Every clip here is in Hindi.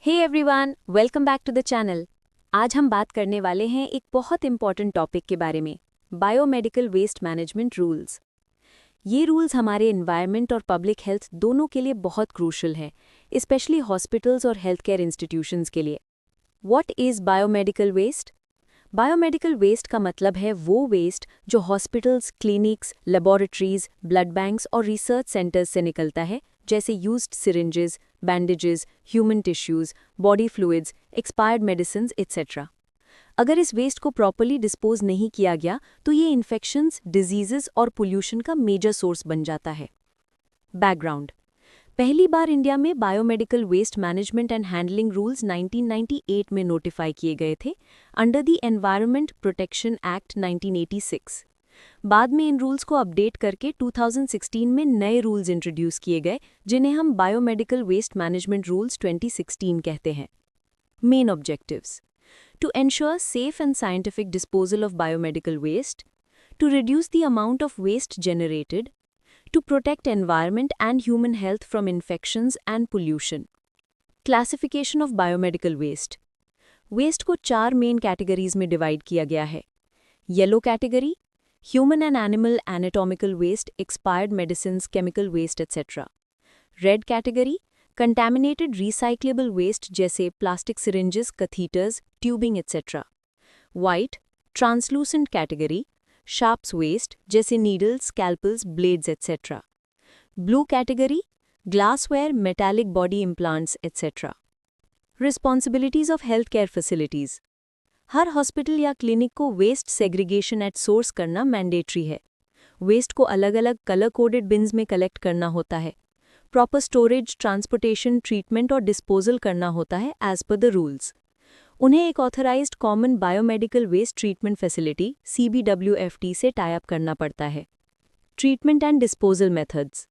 Hey everyone, welcome back to the channel. आज हम बात करने वाले हैं एक बहुत इंपॉर्टेंट टॉपिक के बारे में, बायोमेडिकल वेस्ट मैनेजमेंट रूल्स। ये रूल्स हमारे एनवायरनमेंट और पब्लिक हेल्थ दोनों के लिए बहुत क्रूशल हैं, स्पेशली हॉस्पिटल्स और हेल्थ केयर इंस्टीट्यूशंस के लिए। What is biomedical waste? Biomedical waste का मतलब है वो वेस्ट जो hospitals, clinics, laboratories, blood banks और रिसर्च सेंटर्स से निकलता है, जैसे used syringes, bandages, human tissues, body fluids, expired medicines etcetera. अगर इस वेस्ट को प्रॉपर्ली डिस्पोज नहीं किया गया तो ये इन्फेक्शंस, डिजीजेस और पोल्यूशन का मेजर सोर्स बन जाता है। बैकग्राउंड: पहली बार इंडिया में biomedical waste management and handling rules 1998 में नोटिफाई किए गए थे under the environment protection act 1986। बाद में इन रूल्स को अपडेट करके 2016 में नए रूल्स इंट्रोड्यूस किए गए, जिन्हें हम बायोमेडिकल वेस्ट मैनेजमेंट रूल्स 2016 कहते हैं। Main objectives: to ensure safe and scientific disposal of biomedical waste, to reduce the amount of waste generated, to protect environment and human health from infections and pollution. Classification of biomedical waste. Waste को 4 मेन कैटेगरीज में डिवाइड किया गया है। Yellow category: human and animal anatomical waste, expired medicines, chemical waste etcetera. Red category: contaminated recyclable waste जैसे plastic syringes, catheters, tubing etcetera. White translucent category: sharps waste जैसे needles, scalpels, blades etcetera. Blue category: glassware, metallic body implants etcetera. Responsibilities of health care facilities: हर हॉस्पिटल या क्लिनिक को वेस्ट सेग्रीगेशन एट सोर्स करना मैंडेटरी है। वेस्ट को अलग अलग कलर कोडेड बिन्स में कलेक्ट करना होता है। प्रॉपर स्टोरेज, ट्रांसपोर्टेशन, ट्रीटमेंट और डिस्पोजल करना होता है एज पर द रूल्स। उन्हें एक authorised common biomedical waste treatment facility CBWFT से टाई अप करना पड़ता है। Treatment and disposal methods: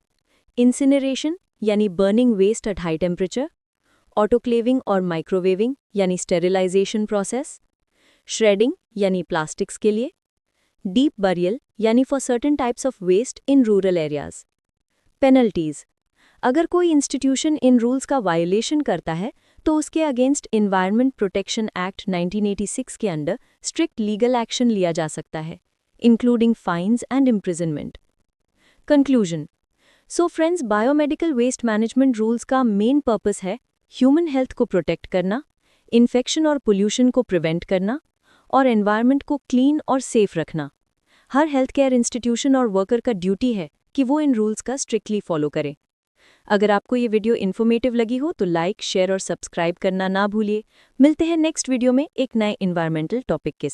incineration यानी burning waste at high temperature, autoclaving और माइक्रोवेविंग यानी स्टेरिलाइजेशन प्रोसेस, श्रेडिंग यानी प्लास्टिक्स के लिए, डीप बरियल यानी for certain types of waste in rural areas. Penalties: अगर कोई इंस्टीट्यूशन इन रूल्स का वायोलेशन करता है तो उसके अगेंस्ट एनवायरनमेंट प्रोटेक्शन एक्ट 1986 के अंडर स्ट्रिक्ट लीगल एक्शन लिया जा सकता है, including fines and imprisonment. Conclusion: so friends, biomedical waste management rules का मेन पर्पस है ह्यूमन हेल्थ को प्रोटेक्ट करना, इन्फेक्शन और पोल्यूशन को प्रिवेंट करना और एनवायरनमेंट को क्लीन और सेफ रखना। हर हेल्थ केयर इंस्टीट्यूशन और वर्कर का ड्यूटी है कि वो इन रूल्स का स्ट्रिक्टली फॉलो करे। अगर आपको ये वीडियो इन्फॉर्मेटिव लगी हो तो लाइक, शेयर और सब्सक्राइब करना ना भूलिए। मिलते हैं नेक्स्ट वीडियो में एक नए एनवायरमेंटल टॉपिक के साथ।